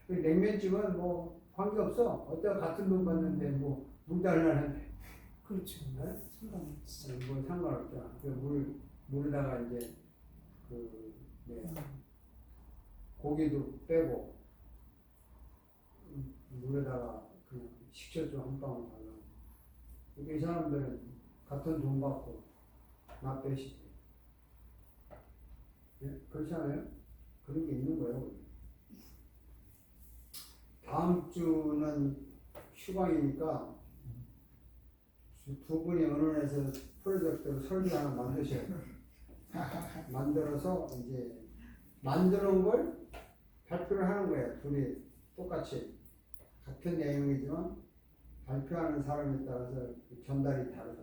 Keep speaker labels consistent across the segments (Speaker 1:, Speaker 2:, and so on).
Speaker 1: 그 냉면집은 뭐 관계없어. 어차피 같은 돈 받는데 뭐 물 달라는데.
Speaker 2: 그렇죠.
Speaker 1: 네?
Speaker 2: 상관없지.
Speaker 1: 뭐 상관없죠. 물에다가 이제 그 뭐야 고기도 빼고 물에다가 그냥 식초 좀 한 방울 발라. 이 사람들은 같은 돈 받고 나 빼시지. 예? 그렇잖아요? 그런 게 있는 거예요. 다음 주는 휴강이니까 두 분이 언론에서 프로젝트로 설계 하나 만드셔야 돼요. 만들어서 이제 만드는 걸 발표를 하는 거예요. 둘이 똑같이 같은 내용이지만 발표하는 사람에 따라서 전달이 다르다.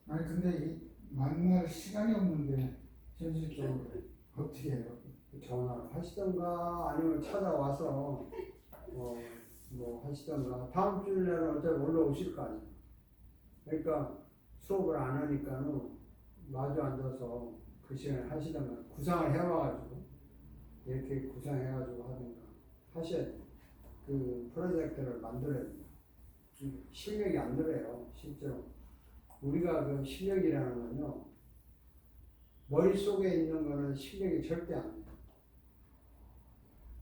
Speaker 3: 아니 근데 이 만날 시간이 없는데 현실적으로 어떻게 해요?
Speaker 1: 전화를 하시던가 아니면 찾아와서 뭐 하시던가 다음 주일에는 어차피 올라오실 거 아니에요. 그러니까 수업을 안 하니까는 마주 앉아서 그 시간에 하시던가 구상을 해와가지고 이렇게 구상해가지고 하든가 하셔야 돼요. 그 프로젝트를 만들어야 돼요. 실력이 안 늘어요. 실제로 우리가 그 실력이라는 건요 머릿속에 있는 거는 실력이 절대 안 돼요.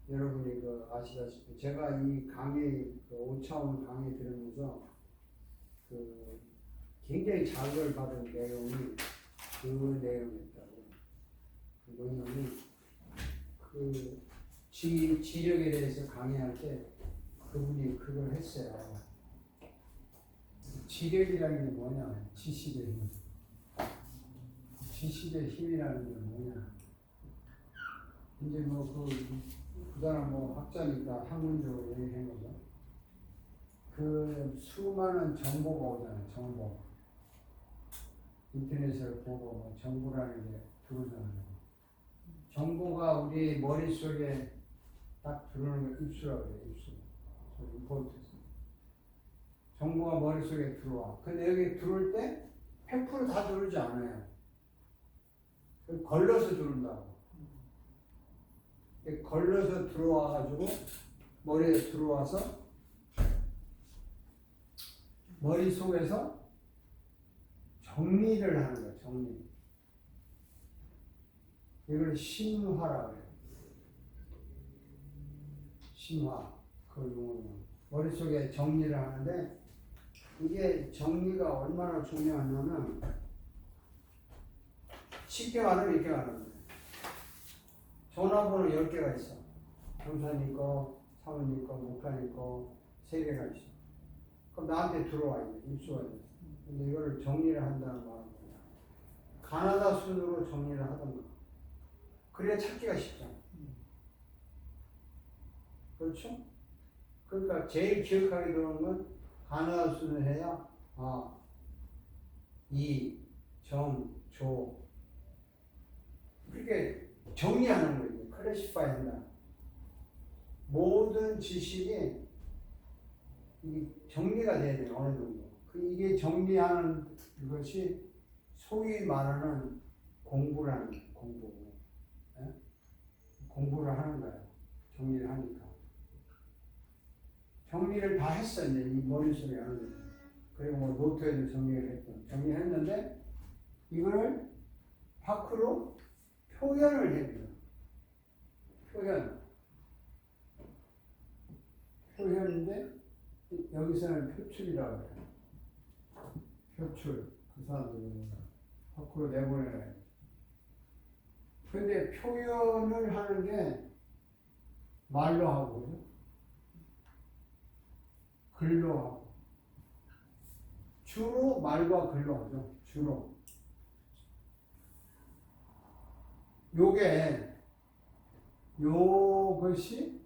Speaker 1: 여러분이 그 아시다시피 제가 이 강의 그 5차원 강의 들으면서 그 굉장히 자극을 받은 내용이 그 내용이었다고. 그 뭐냐면 그 지력에 대해서 강의할 때 그분이 그걸 했어요. 지력이라는 게 뭐냐? 지식의 힘. 지식의 힘이라는 게 뭐냐? 이제 뭐 그 사람 뭐 학자니까 학문적으로 얘기한 거죠. 그 수많은 정보가 오잖아요. 정보. 인터넷을 보고 뭐 정보라는 게 들어오잖아요. 정보가 우리 머릿속에 딱 들어오는 거 입수라고 해요. 입수. 임포트. 정보가 머릿속에 들어와. 근데 여기 들어올 때 100%다 들어오지 않아요. 걸러서 들어온다고. 걸러서 들어와가지고 머리에 들어와서 머릿속에서 정리를 하는 거예요. 정리. 이걸 심화라고 해요. 심화. 그 용어는 머릿속에 정리를 하는데 이게 정리가 얼마나 중요하냐면 쉽게 말하면 이렇게 말하는 거예요. 전화번호 10개가 있어. 경사님 거, 사모님 거, 목사님 거 3개가 있어. 그럼 나한테 들어와 있네. 입수가 됐어. 근데 이거를 정리를 한다는 말은 뭐냐. 가나다 순으로 정리를 하던가. 그래야 찾기가 쉽잖아. 그렇죠? 그러니까 제일 기억하게 되는 건 가나다 순을 해야 이, 정, 조 그렇게 정리하는 거예요. 클래시파이 한다. 모든 지식이 정리가 돼야 돼요. 어느 정도. 이게 정리하는 것이 소위 말하는 공부라는 거예요. 공부. 예? 공부를 하는 거예요. 정리를 하니까. 정리를 다 했어. 이제 이 머릿속에 하는 거예요. 그리고 뭐 노트에도 정리를 했던. 정리했는데 이거를 밖으로 표현을 해요. 표현인데 여기서는 표출이라고 해요. 표출. 그 사람들은 밖으로 내보내라. 근데 표현을 하는 게 말로 하고 글로 하고 주로 말과 글로 하죠. 주로. 요것이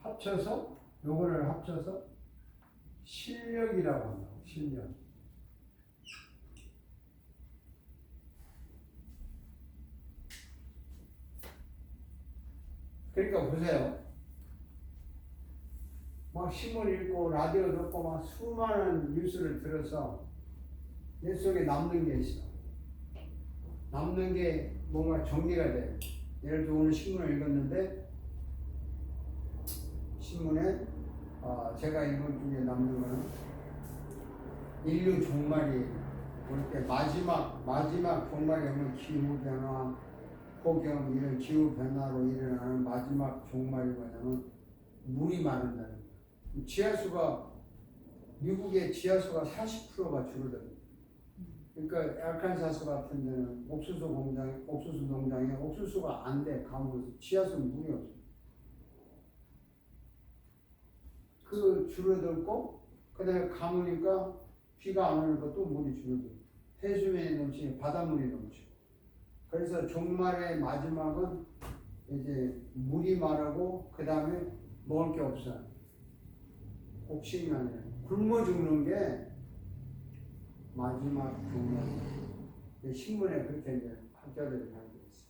Speaker 1: 합쳐서 요거를 합쳐서 실력이라고 한다고. 실력. 그러니까 보세요. 막 신문 읽고 라디오 듣고 막 수많은 뉴스를 들어서 내 속에 남는 게 있어. 남는 게 뭔가 정리가 돼. 예를 들어 오늘 신문을 읽었는데 신문에 제가 읽은 중에 남는 거는 인류 종말이 올 때 마지막 종말이 오면 기후 변화, 폭염 이런 기후 변화로 일어나는 마지막 종말이 뭐냐면 물이 마른다는 거예요. 지하수가 미국의 지하수가 40%가 줄어들어요. 그러니까 알칸사스 같은 데는 옥수수 농장에 옥수수가 안 돼. 가물어서 지하수는 물이 없어. 그 줄어들고 그다음에 가무니까 비가 안 오니까 또 물이 줄어들고 해수면이 넘치고 바닷물이 넘치고 그래서 종말의 마지막은 이제 물이 마르고 그다음에 먹을 게 없어요. 곡식이 아니라 굶어 죽는 게 마지막 종말. 신문에 그렇게 이제 학자들이 알고 있어요.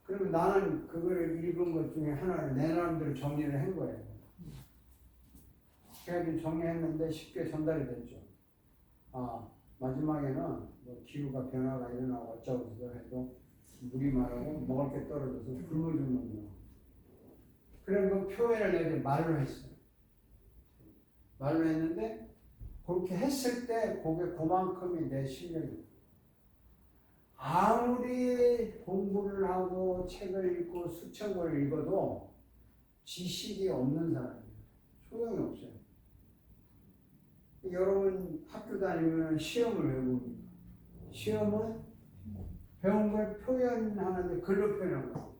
Speaker 1: 그러면 나는 그거를 읽은 것 중에 하나를 내 나름대로 정리를 한 거예요. 그래가지고 정리했는데 쉽게 전달이 됐죠. 마지막에는 뭐 기후가 변화가 일어나고 어쩌고 해도 물이 마르고 먹을 게 떨어져서 굶어 죽는구나. 그런 그 표현을 내가 말로 했어요. 말로 했는데 그렇게 했을 때 그만큼이 내 실력이에요. 아무리 공부를 하고 책을 읽고 수천 권을 읽어도 지식이 없는 사람이에요. 소용이 없어요. 여러분 학교 다니면 시험을 왜 봅니까? 시험은 배운 걸 표현하는데 글로 표현한 거예요.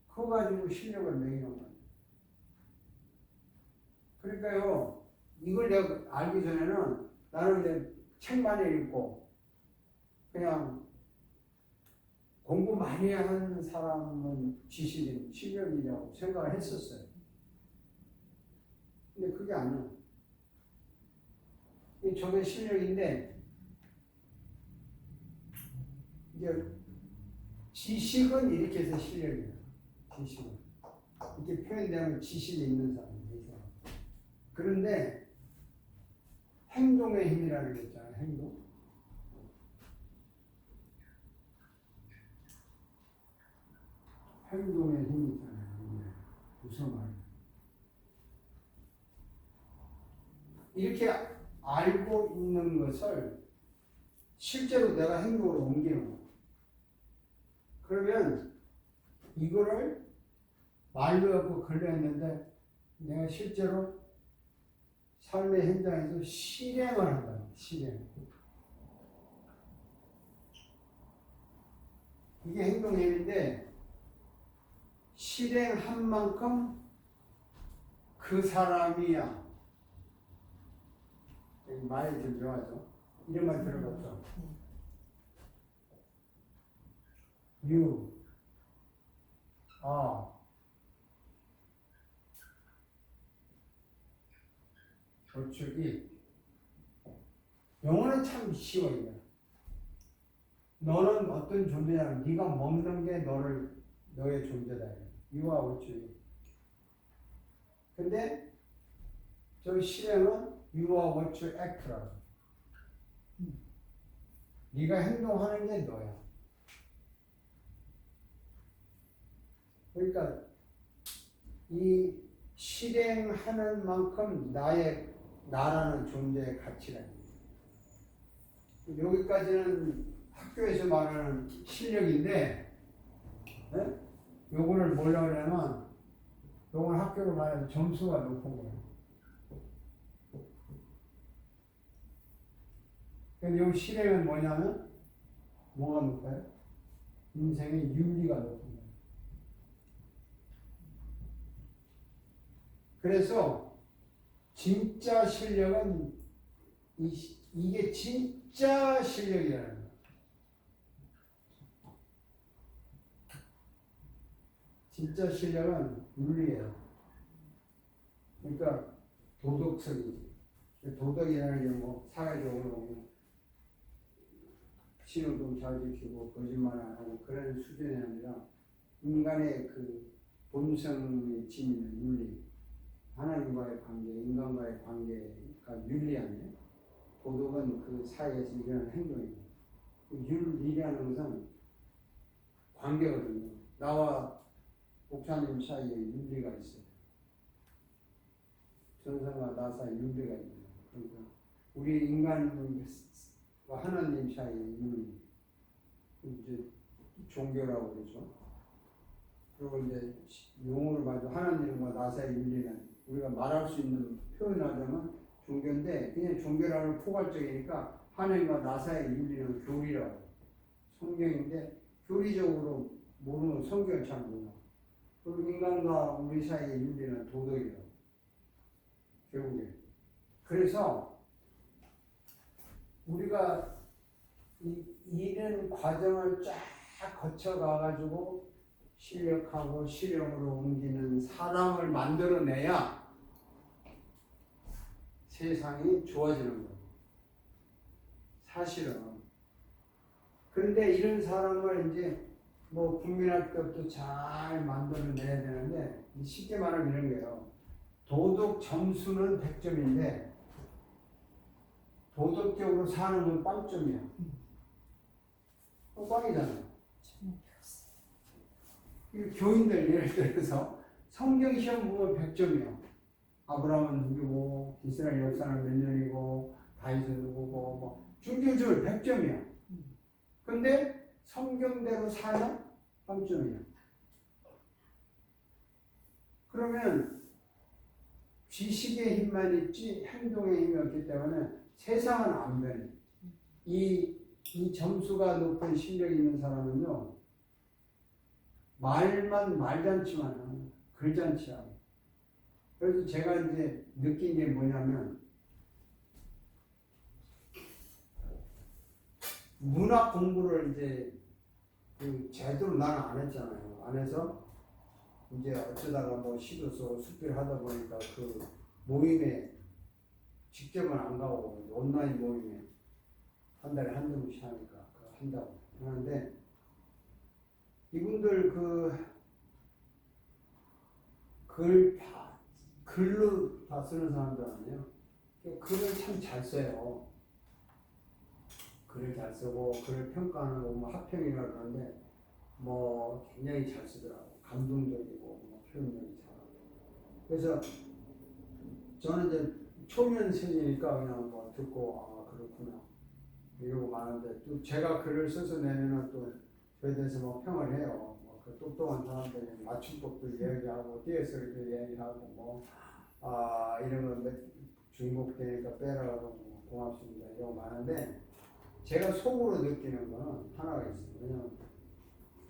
Speaker 1: 그거 가지고 실력을 매기는 거예요. 그러니까요, 이걸 내가 알기 전에는 나는 이제 책만 읽고 그냥 공부 많이 하는 사람은 지식이 실력이라고 생각을 했었어요. 근데 그게 아니야. 저게 실력인데 이제 지식은 이렇게 해서 실력이에요. 지식은 이렇게 표현되면 지식이 있는 사람이에요. 그런데 행동의 힘이라는 게 있잖아요. 행동의 힘이 있잖아요. 무슨 말이에요? 이렇게 알고 있는 것을 실제로 내가 행동으로 옮기는 거예요. 그러면 이거를 말로 하고 글로 했는데 내가 실제로 삶의 현장에서 실행을 한다. 실행. 이게 행동행위인데 실행한 만큼 그 사람이야. 말이 좀 좋아하죠. 이런 말 들어봤죠. You are 어쩌기. 영어는 참 쉬워 이거. 너는 어떤 존재냐? 네가 먹는 게 너의 존재다. You are 어쩌기. 근데 저 실행은 You are what you act라고. 네가 행동하는 게 너야. 그러니까 이 실행하는 만큼 나라는 존재의 가치가 있는. 여기까지는 학교에서 말하는 실력인데, 네? 요거를 뭐라고 하냐면, 요건 학교로 말하면 점수가 높은 거예요. 근데 요 실행은 뭐냐면, 뭐가 높아요? 인생의 윤리가 높은 거예요. 그래서 진짜 실력은 이게 진짜 실력이라는 거예요. 진짜 실력은 윤리예요. 그러니까 도덕성이지. 도덕이라는 게 뭐 사회적으로 신호도 잘 지키고 거짓말 안 하고 그런 수준이 아니라 인간의 그 본성이 지니는 윤리, 하나님과의 관계, 인간과의 관계가 윤리 아니에요. 도덕은 그 사이에서 일어나는 행동이에요. 윤리라는 것은 관계거든요. 나와 목사님 사이에 윤리가 있어요. 전상과 나 사이 윤리가 있는 거예요. 그러니까 우리 인간과 하나님 사이의 윤리, 이제 종교라고 그러죠. 그리고 이제 용어로 말해서 하나님과 나 사이의 윤리는 우리가 말할 수 있는 표현하자면 종교인데 그냥 종교라는 포괄적이니까 하나님과 나 사이의 윤리는 교리라고 성경인데 교리적으로 모르는 성경을 잘 몰라. 그리고 인간과 우리 사이의 윤리는 도덕이라고 결국에. 그래서 우리가 이런 과정을 쫙 거쳐가가지고 실력하고 실력으로 옮기는 사람을 만들어내야 세상이 좋아지는 거예요. 사실은. 그런데 이런 사람을 이제 뭐 국민학교 때부터 잘 만들어내야 되는데 쉽게 말하면 이런 거예요. 도덕 점수는 100점인데 도덕적으로 사는 건 빵점이야. 빵이잖아요. 교인들 예를 들어서 성경 시험 보면 100점이야. 아브라함은 누구고 이스라엘 역사는 몇 년이고 다윗은 누구고 뭐 줄줄줄 100점이야. 근데 성경대로 사냐? 빵점이야. 그러면 지식의 힘만 있지 행동의 힘이 없기 때문에 세상은 안 변해. 이 점수가 높은 실력이 있는 사람은요, 말잔치만 글잔치야. 그래서 제가 이제 느낀 게 뭐냐면, 문학 공부를 이제 제대로 나는 안 했잖아요. 안 해서 이제 어쩌다가 뭐 시도 쓰고 숙제를 하다 보니까 그 모임에 직접은 안 가고 온라인 모임에 한 달에 한두 번씩 하니까 한다고 하는데 이분들 글로 다 쓰는 사람들 아니에요. 글을 참 잘 써요. 글을 잘 쓰고 글을 평가하는 거 뭐 합평이라 그러는데 뭐 굉장히 잘 쓰더라고. 감동적이고 뭐 표현력이 잘하고. 그래서 저는 이제 초면 세니까 그냥 뭐 듣고 아 그렇구나 이러고 마는데 또 제가 글을 써서 내면은 또 저에 대해서 뭐 평을 해요. 뭐 그 똑똑한 사람들이 맞춤법도 이야기하고 띄어쓰기도 이야기하고 뭐 이런 거 중복되니까 빼라고 뭐 고맙습니다 이러고 마는데 제가 속으로 느끼는 거는 하나가 있어요. 왜냐면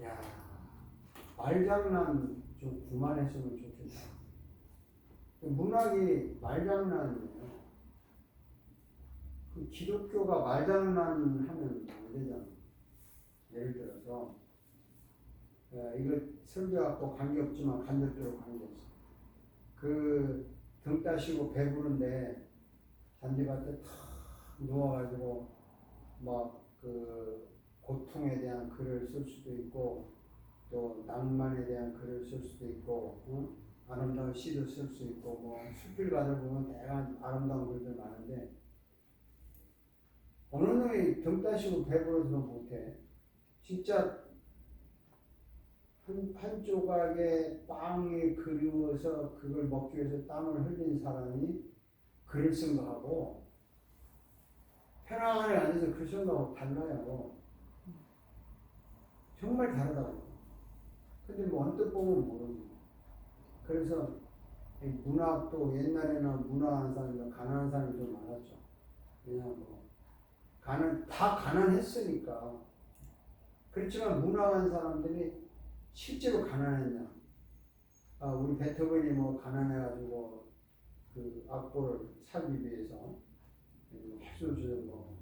Speaker 1: 야 말장난 좀 그만했으면 좋겠다. 문학이 말장난이에요. 그 기독교가 말장난 하면 안 되잖아. 예를 들어서 이거 설교하고 관계없지만 간접적으로 관계없어. 등 따시고 배부른데 잔디밭에 탁 누워가지고 막 고통에 대한 글을 쓸 수도 있고 또 낭만에 대한 글을 쓸 수도 있고 아름다운 시도 쓸 수 있고 뭐 숲길가들 보면 다양한 아름다운 글들 많은데 어느 놈이 등 따시고 배부르서 못해. 진짜 한 조각의 빵이 그리워서 그걸 먹기 위해서 땀을 흘린 사람이 글을 쓴 거하고 편안하게 앉아서 글 쓴 거하고 달라요. 정말 다르다고. 근데 뭐 언뜻 보면 모르지. 그래서 문학도 옛날에는 문화하는 사람들 가난한 사람이 좀 많았죠. 왜냐하면 다 가난했으니까. 그렇지만 문화한 사람들이 실제로 가난했냐? 우리 베토벤이 뭐 가난해가지고 그 악보를 사기 위해서 해수를 뭐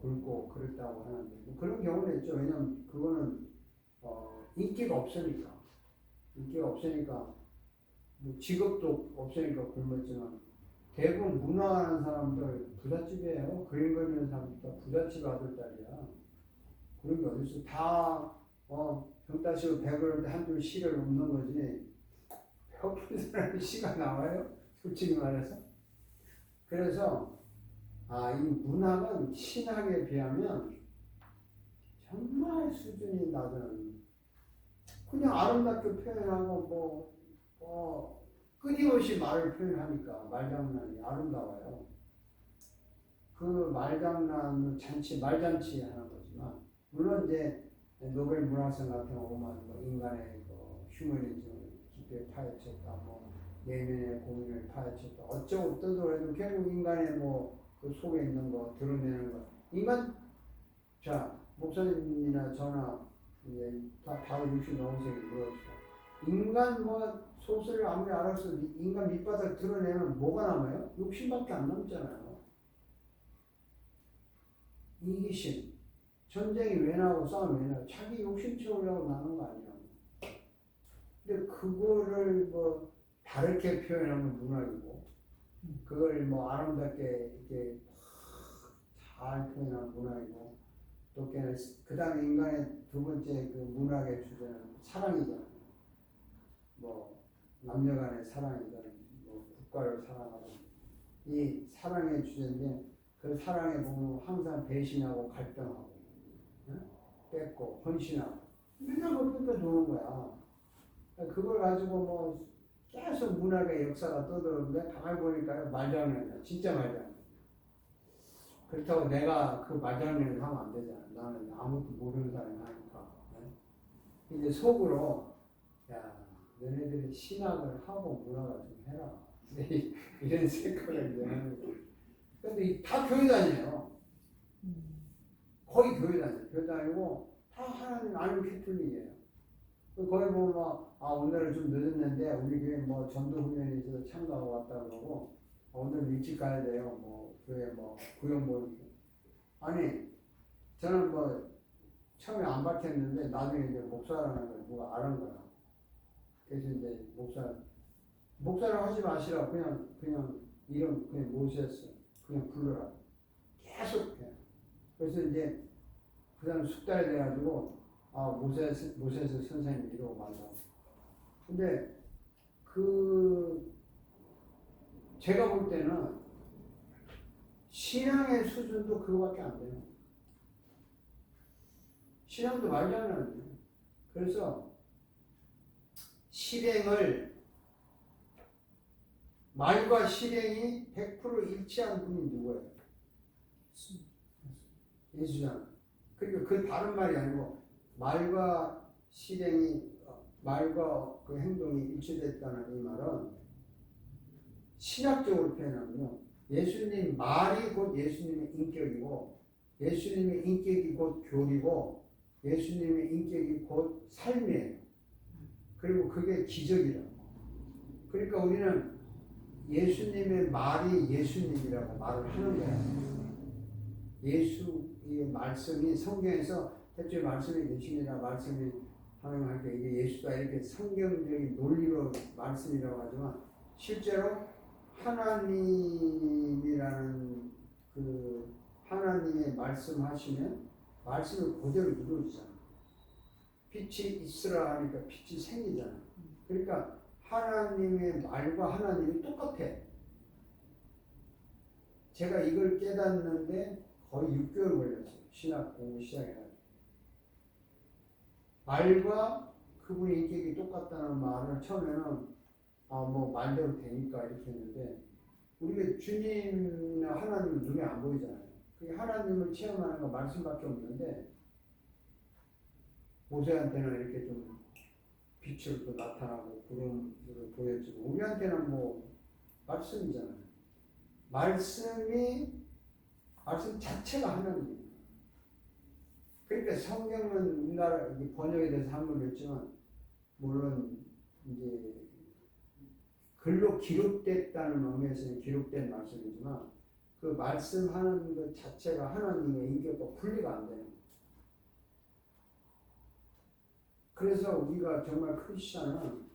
Speaker 1: 굴고 그랬다고 하는데 뭐 그런 경우는 있죠. 왜냐면 그거는 인기가 없으니까 뭐 직업도 없으니까 굶었지만 대부분 문화하는 사람들 부잣집이에요. 그림 그리는 사람들 다 부잣집 아들 딸이야. 그런 게 어딨어. 다 등 따시고 배부른데 한줄 시를 읊는 거지. 배고픈 사람이 시가 나와요? 솔직히 말해서. 그래서 이 문학은 신학에 비하면 정말 수준이 낮은 그냥 아름답게 표현하고 끊임없이 말을 표현하니까 말장난이 아름다워요. 그 말장난 잔치, 말잔치 하는 거지만, 물론 이제 노벨 문학상 같은 거 보면 뭐 인간의 그 휴머니즘을 깊게 파헤쳤다, 뭐 내면의 고민을 파헤쳤다, 어쩌고 떠들어도 결국 인간의 뭐 그 속에 있는 거 드러내는 거. 인간, 자 목사님이나 저나 이제 다 60 넘으세요. 물어봅시다. 인간 뭐 소설을 아무리 알아서 인간 밑바닥 드러내면 뭐가 남아요? 욕심밖에 안 남잖아요. 이기심. 전쟁이 왜 나고 싸움이 왜 나고 자기 욕심 채우려고 나는 거 아니야. 근데 그거를 뭐 다르게 표현하면 문학이고, 그걸 뭐 아름답게 이렇게 잘 표현한 문학이고, 또 그 다음에 인간의 두 번째 그 문학의 주제는 사랑이잖아요. 뭐 남녀간의 사랑이든 뭐 국가를 사랑하든 이 사랑의 주제인데, 그 사랑에 보면 항상 배신하고 갈등하고, 응? 뺏고 헌신하고 맨날 그렇게 도는 거야. 그걸 가지고 뭐 계속 문학의 역사가 떠들었는데 가만히 보니까 말장난이야. 진짜 말장난. 그렇다고 내가 그 말장난을 하면 안 되잖아. 나는 아무것도 모르는 사람이 하니까. 네? 이제 속으로 야 너네들이 신학을 하고 문학을 좀 해라. 이런 생각을 이제 하는 거야. 근데 다 교회 다녀요. 거의 교회 다녀요. 교회 다니고 다 하나님 아는 캐톨릭이에요. 거기 보면 막, 오늘은 좀 늦었는데 우리 교회 뭐 전도 훈련에 있어서 참가하고 왔다 그러고, 오늘 일찍 가야 돼요. 뭐 교회 뭐 구역 모임. 아니 저는 뭐 처음에 안 밝혔는데 나중에 이제 목사라는 걸 누가 알은 거야. 그래서 이제 목사를 하지 마시라. 그냥 이름 그냥 모세스 그냥 불러라. 계속 해. 그래서 이제 그 다음 숙달이 돼가지고 모세스 선생님 이러고 말라고. 근데 제가 볼 때는 신앙의 수준도 그거밖에 안 돼요. 신앙도 말장난이에요. 그래서 말과 실행이 100% 일치한 분이 누구예요? 예수잖아. 그러니까 그 다른 말이 아니고 말과 그 행동이 일치됐다는 이 말은 신학적으로 표현하면요. 예수님 말이 곧 예수님의 인격이고, 예수님의 인격이 곧 교리고, 예수님의 인격이 곧 삶이에요. 그리고 그게 기적이라고. 그러니까 우리는 예수님의 말이 예수님이라고 말을 하는 거예요. 예수의 말씀이 성경에서 대체 말씀이 계시니라 말씀이 하나님과 이게 예수다 이렇게 성경적인 논리로 말씀이라고 하지만 실제로 하나님이라는 그 하나님의 말씀하시면 말씀을 그대로 이루어지잖아요. 빛이 있으라 하니까 빛이 생기잖아요. 그러니까 하나님의 말과 하나님이 똑같아. 제가 이걸 깨닫는데 거의 6개월 걸렸어요. 신학 공부 시작해가지고. 말과 그분의 인격이 똑같다는 말을 처음에는 뭐 말대로 되니까 이렇게 했는데, 우리가 주님이나 하나님은 눈에 안 보이잖아요. 그게 하나님을 체험하는 거 말씀밖에 없는데, 모세한테는 이렇게 좀 빛으로 또 나타나고 구름으로 보여지고, 우리한테는 뭐 말씀이잖아요. 말씀 자체가 하나님이에요. 그러니까 성경은 우리나라 번역에 대해서 한번 했지만, 물론 이제 글로 기록됐다는 의미에서는 기록된 말씀이지만, 그 말씀하는 것 자체가 하나님의 인격과 분리가 안 되는 거예요. 그래서 우리가 정말 크리스찬은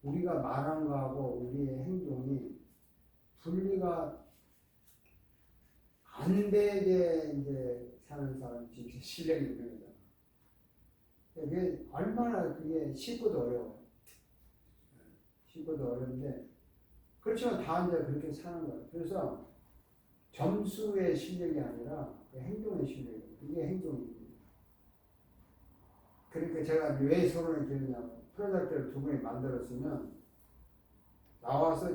Speaker 1: 우리가 말한 거하고 우리의 행동이 분리가 안 되게 이제 사는 사람 진짜 실력이 있는 거잖아. 그게 얼마나 그게 쉽고도 어려워요. 쉽고도 어려운데, 그렇지만 다 이제 그렇게 사는 거예요. 그래서 점수의 실력이 아니라 그 행동의 실력이에요. 이게 행동입니다. 그러니까 제가 왜 서론을 드리냐면, 프로젝트를 두 분이 만들었으면 나와서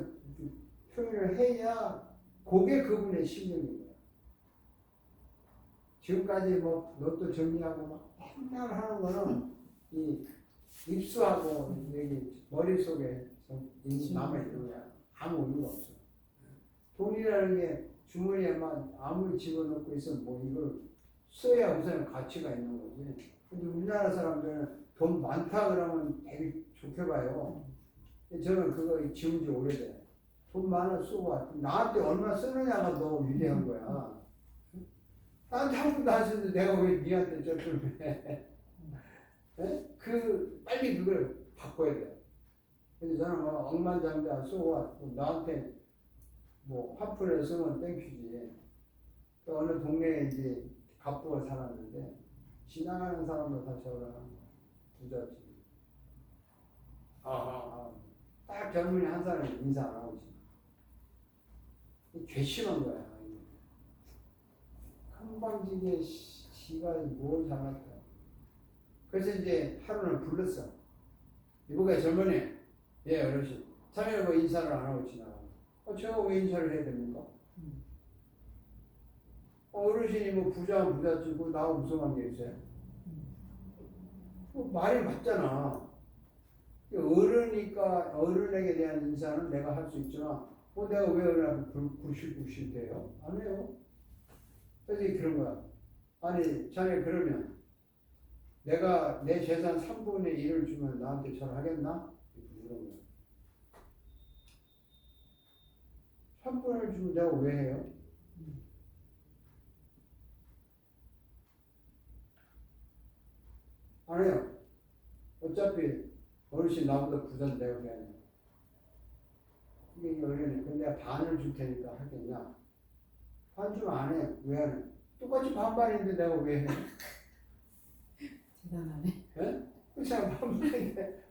Speaker 1: 표현을 해야 그게 그분의 심정인 거야. 지금까지 뭐 로또 정리하고 막 맨날 하는 거는 이 입수하고 여기 머릿속에 남아있는 거야. 아무 의미가 없어. 돈이라는 게 주머니에만 아무리 집어넣고 있으면 뭐 이걸 써야 우선 가치가 있는 거지. 근데 우리나라 사람들은 돈 많다 그러면 되게 좋게 봐요. 저는 그거 지운 지 오래돼. 돈 많아 쓰고 나한테 얼마 쓰느냐가 더 유리한 거야. 나한테 한 푼도 안 쓰는데 내가 왜 니한테 저를 해? 빨리 그걸 바꿔야 돼. 그래서 저는 뭐 억만장자 쓰고 나한테 뭐 화풀에 쓰면 땡큐지. 또 어느 동네에 이제 갑부가 살았는데 지나가는 사람도 다 저랑 부잣집. 딱 젊은이 한 사람이 인사 안 하고 지금. 괘씸한 거야. 금방지게 지가 뭘 잘났다. 그래서 이제 하루는 불렀어. 이보게 젊은이, 예 어르신, 자네가 뭐 인사를 안 하고 지나가. 제가 왜 인사를 해야 됩니까? 어르신이 뭐 부자면 부잣집고 나하고 무슨 관계 있어요? 말이 맞잖아. 어른이니까 어른에게 대한 인사는 내가 할 수 있지만 내가 왜 어른한테 굴실굴실 대요? 안 해요. 그래서 그런 거야. 아니 자네 그러면 내가 내 재산 3분의 1을 주면 나한테 절하겠나? 이런 거야. 3분의 1 주면 내가 왜 해요? 안 해요. 어차피 어르신 나보다 부자인데 내가 왜 하냐. 이게 어른이 근데 내가 반을 줄 테니까 하겠냐. 반 주면 안 해. 왜 안 해? 똑같이 반반인데 내가 왜 해?
Speaker 2: 대단하네.
Speaker 1: 예? 그냥 반반인데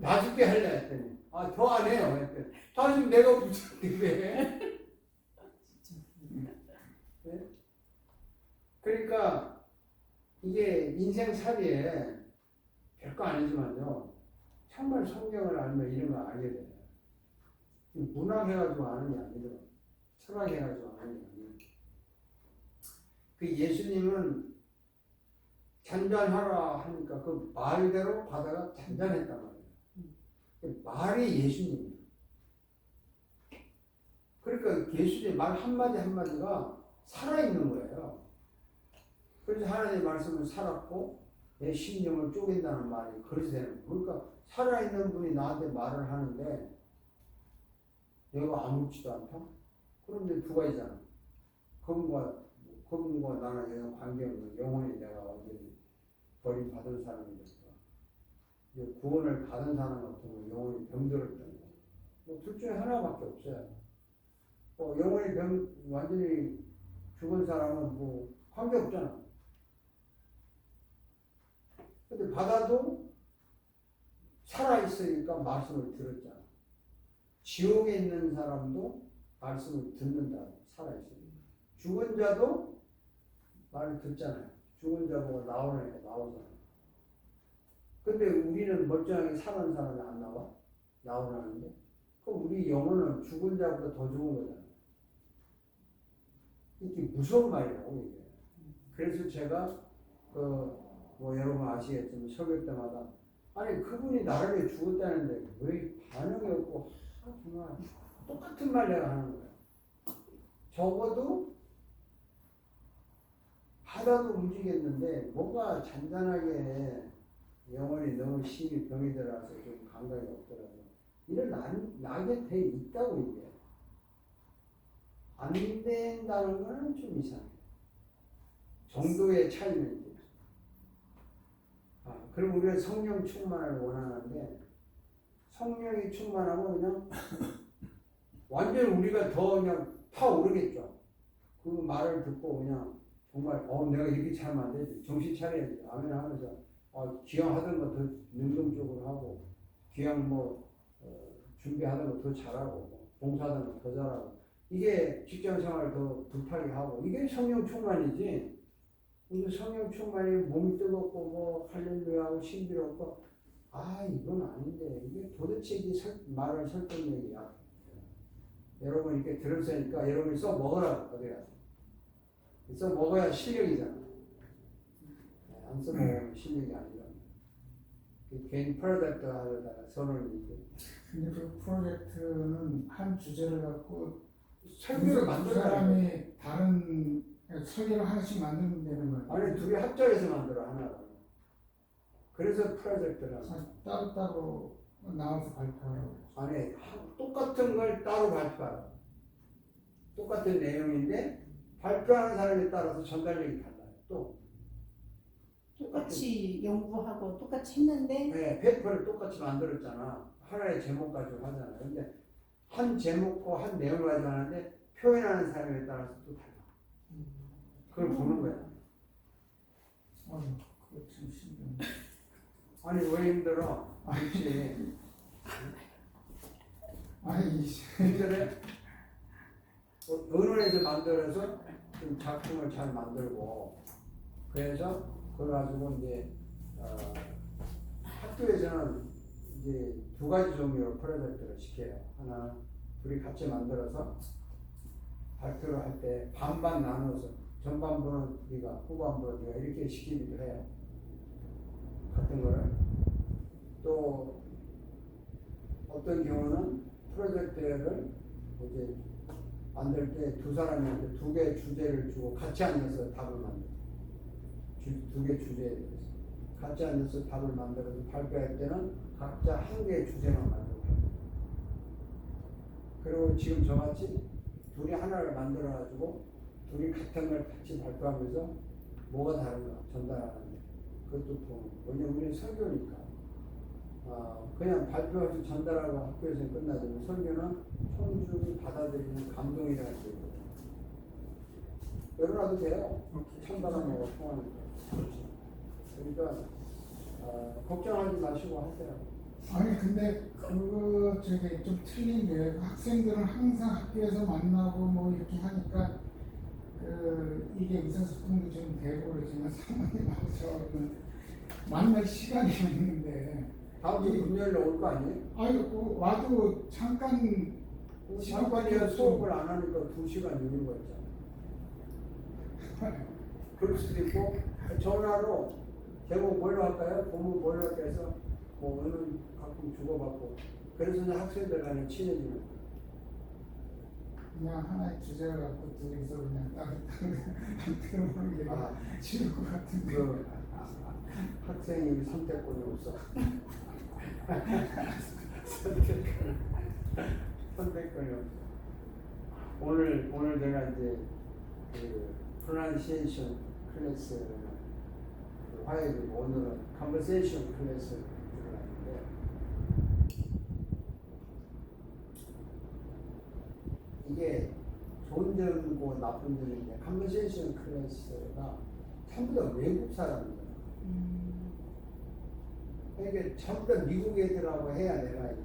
Speaker 1: 봐줄게 할래 했더니 더 안 해요 했더니 다 지금 내가 부자인데 왜 해? 네? 그러니까 이게 인생살이에 별거 아니지만요 정말 성경을 알면 이런 걸 알게 돼요. 문학해가지고 아는 게 아니더라고요. 철학해가지고 아는 게 아니에요. 그 예수님은 잔잔하라 하니까 그 말대로 바다가 잔잔했단 말이에요. 말이 예수님이에요. 그러니까 예수님 말 한마디 한마디가 살아있는 거예요. 그래서 하나님의 말씀은 살았고 내 심령을 쪼갠다는 말이 그래서 되는 거예요. 그러니까 살아있는 분이 나한테 말을 하는데 내가 아무렇지도 않다? 그런데 두 가지잖아. 그분과 나는 전혀 관계없는 영혼이 내가 완전히 버림받은 사람이니까 구원을 받은 사람 같으면 영혼이 병들었던 거예요. 둘 중에 하나밖에 없어요. 영혼이 완전히 죽은 사람은 뭐 관계없잖아. 근데 바다도 살아있으니까 말씀을 들었잖아. 지옥에 있는 사람도 말씀을 듣는다. 살아있으니까. 죽은 자도 말을 듣잖아요. 죽은 자 보고 나오니까 나오잖아요. 근데 우리는 멀쩡하게 사는 사람이 안 나와? 나오라는데? 그럼 우리 영혼은 죽은 자보다 더 좋은 거잖아요. 이게 무서운 말이라고, 이게. 그래서 제가, 여러분 아시겠지만, 설교 때마다, 아니, 그분이 나를 위해 죽었다는데, 왜 반응이 없고, 정말, 똑같은 말 내가 하는 거야. 적어도, 바다도 움직였는데, 뭔가 잔잔하게, 영혼이 너무 심히 병이 들어서 좀 감각이 없더라도, 이런 나게 돼 있다고, 이게. 안 된다는 거는 좀 이상해. 정도의 차이는 있죠. 그럼 우리는 성령 충만을 원하는데 성령이 충만하고 그냥 완전 우리가 더 그냥 타오르겠죠. 그 말을 듣고 그냥 정말 내가 이렇게 차면 안 되지. 정신 차려야지. 아멘 하면서 기왕하던 거 더 능동적으로 하고 기왕 준비하던 거 더 잘하고 봉사하던 거 더 잘하고 이게 직장생활 더 불타게 하고 이게 성령 충만이지. 근데 성령 충만이 몸이 뜨겁고 할렐루야하고 신비롭고 이건 아닌데 이게 도대체 이게 말할 설득력이야. 여러분 이렇게 들었으니까 여러분이 써 먹으라고 어디 가서 써 먹어야 실력이잖아. 안 써먹으면 실력이 아니잖아. 개인 프로젝트 하려다가 선을 이제
Speaker 3: 근데 그 프로젝트는 한 주제를 갖고
Speaker 1: 설교를
Speaker 3: 두
Speaker 1: 만들어야 돼.
Speaker 3: 사람이 다른 설계를 하나씩 만들면 되는 거예요.
Speaker 1: 아니 둘이 합작해서 만들어 하나를. 그래서 프로젝트라.
Speaker 3: 따로따로 나와서 발표하라고.
Speaker 1: 아니 똑같은 걸 따로 발표하라. 똑같은 내용인데 발표하는 사람에 따라서 전달력이 달라요. 또
Speaker 2: 똑같이 연구하고 똑같이 했는데
Speaker 1: 네, 페이퍼를 똑같이 만들었잖아. 하나의 제목 가지고 하잖아. 근데 한 제목과 한 내용을 가지고 하는데 표현하는 사람에 따라서 또 달라. 그걸 보는 거야.
Speaker 3: 그거 참 신기하네.
Speaker 1: 아니 왜 힘들어? 그렇지. 힘들어? 언어에서 만들어서 좀 작품을 잘 만들고 그래서 그걸 가지고 이제 학교에서는 이제 두 가지 종류로 프로젝트를 시켜요. 하나 둘이 같이 만들어서 발표를 할 때 반반 나눠서 전반부는 네가 후반부는 네가 이렇게 시키기도 해요. 같은 거를 또 어떤 경우는 프로젝트를 이제 만들 때 두 사람한테 두 개의 주제를 주고 같이 앉아서 답을 만들어. 두 개 주제에 대해서 같이 앉아서 답을 만들어서 발표할 때는 각자 한 개의 주제만 만들고 그리고 지금 저같이 둘이 하나를 만들어 가지고 둘이 같은 걸 같이 발표하면서 뭐가 다른가 전달하는데 그것도 보고 왜냐면 우리는 설교니까 그냥 발표해서 전달하고 학교에서 끝나지만 설교는 청중이 받아들이는 감동이라는 게 있거든요. 열어놔도 돼요. 찬바람하고 통하는 거. 그러니까 걱정하지 마시고 하세요.
Speaker 3: 아니 근데 그거 저기 좀 틀린 게 학생들은 항상 학교에서 만나고 뭐 이렇게 하니까 이게 의사소통도 좀 되고 그러지만 사모님하고 저는 만날 시간이 없는데
Speaker 1: 다음 주 금요일에 올 거 아니에요?
Speaker 3: 아이고 와도 잠깐
Speaker 1: 잠깐이야 수업을 안 하니까 2시간 유리가 있잖아. 그럴 수도 있고 전화로 제목 뭘로 할까요? 본문 뭘로 할까요? 해서 뭐 오늘 가끔 주고받고 그래서 이제 학생들 간에 친해지는 거예요.
Speaker 3: 그냥 하나의 주제를 갖고 둘이서 그냥 따로 들어보는 게 쉬울 것 같은데
Speaker 1: 학생이 선택권이 없어. 선택권이 없어. 오늘 제가 이제 그 pronunciation 클래스를 화요일 오늘은 conversation 클래스를 들어갔는데 이게 좋은 점이고 나쁜 점인데 conversation 클래스가 전부 다 외국 사람이에요. 이게 전부 다 미국 애들하고 해야 내가 이제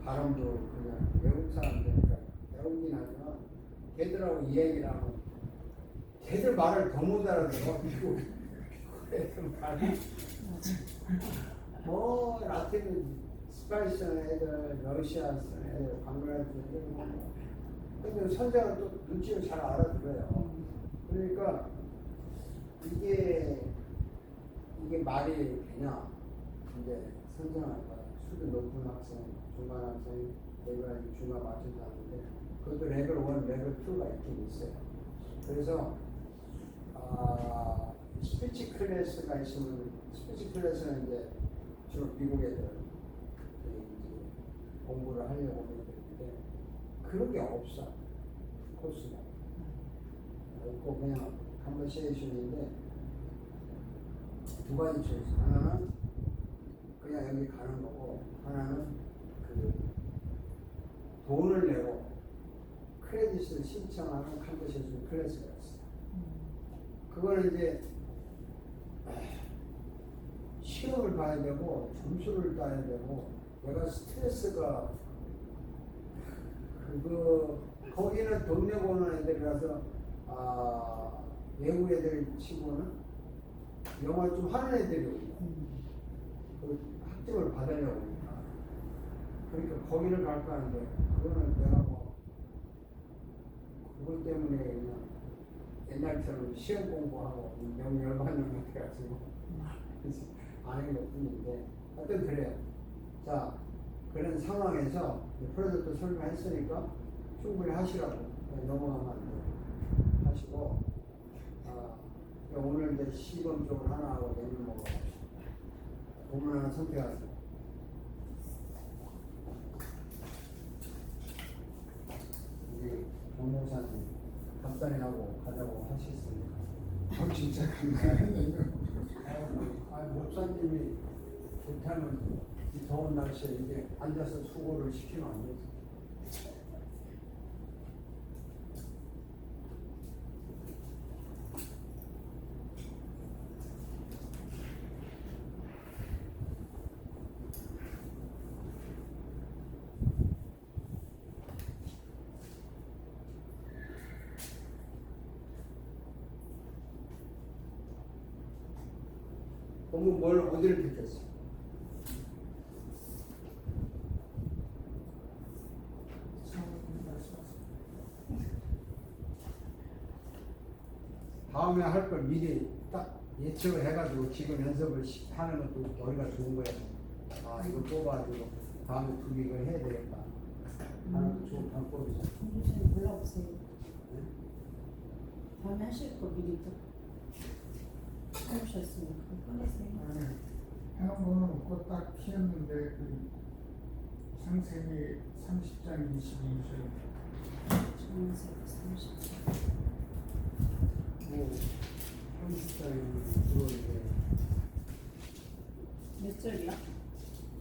Speaker 1: 발음도 그냥 외국 사람들이니까 배우긴 하지만 걔들하고 이야기를 하면 걔들 말을 더 못 알아들어. 미국 애들 말을 뭐 라틴 스파니시 애들, 러시아 애들, 방글라데시 애들 근데 선생은 또 눈치를 잘 알아들어요. 그러니까 이게 말이 되냐? 이제 선생님과 수준 높은 학생, 중간 학생, 내가 중간 맞춰서 하는데 그것도 레벨 1, 레벨 2가 있긴 있어요. 그래서 스피치 클래스가 있으면 스피치 클래스는 이제 주로 미국 애들 이제 공부를 하려고 하는데 그런 게 없어 코스가 없고 그냥 컨버세이션인데 두 가지 초이스. 하나는 그냥 여기 가는 거고, 하나는 그 돈을 내고 크레딧을 신청하는 컨버세이션 클래스가 있어요. 그걸 이제 시험을 봐야 되고 점수를 따야 되고 내가 스트레스가 거기는 돈 내고 오는 애들이라서 외국 애들 치고는 영어를 좀 하는 애들이 오고 그 학점을 받으려고 하니까. 그러니까 거기를 갈까 하는데 그거는 내가 뭐 그것 때문에 그냥 옛날처럼 시험 공부하고 너무 열받는 것 같아가지고 안 하는 것 뿐인데 하여튼 그래요. 자, 그런 상황에서 프로젝트 설명했으니까 충분히 하시라고 넘어가면 안 돼요. 하시고 오늘 이제 시범 쪽을 하나 하고 내일 먹어봅시다. 부분 하나 선택하세요. 우리 변호사님 간단히하고 가자고 하셨습니다.
Speaker 3: 진짜 간단하네요.
Speaker 1: 목사님이 좋다면 이 더운 날씨에 이제 앉아서 수고를 시키면 안 되지. 본문 뭘 어디를 듣겠어? 다음에 할 걸 미리 딱 예측을 해가지고 지금 연습을 하는 것도 머리가 좋은 거야. 아 이거 뽑아가지고 다음에 두 이걸 해야 되겠다 하는 거 좋은 방법이죠.
Speaker 2: 공부생 골라보세요. 다음에 하실 거 미리 또 해보셨으니까 꺼내세요.
Speaker 3: 해놓은 거는 없고 딱 피었는데 그 창세기 30장 22절
Speaker 2: 정색 30장.
Speaker 1: 뭐 30장에 들어오는데
Speaker 2: 몇 절이야?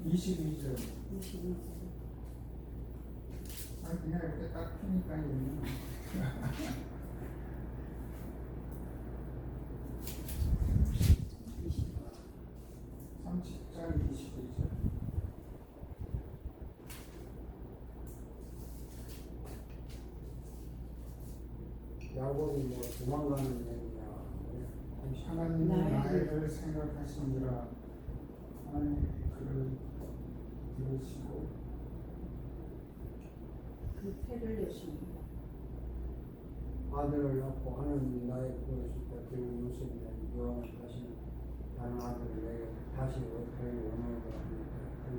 Speaker 3: 22절
Speaker 2: 22절.
Speaker 3: 아니 그냥 이렇게 딱 피니까 있는 30장 22절
Speaker 1: 야곱이 뭐 도망가는 얘기냐.
Speaker 3: 하나님이 나를 생각하시니라 하나님 그를 들으시고
Speaker 2: 그 패를 여시는
Speaker 1: 아들을 낳고 하나님 나의 구원이시다. 그리고 요셉이나 여왕을 다시 다른 아들을 내게 다시 얻고 원하고 하니까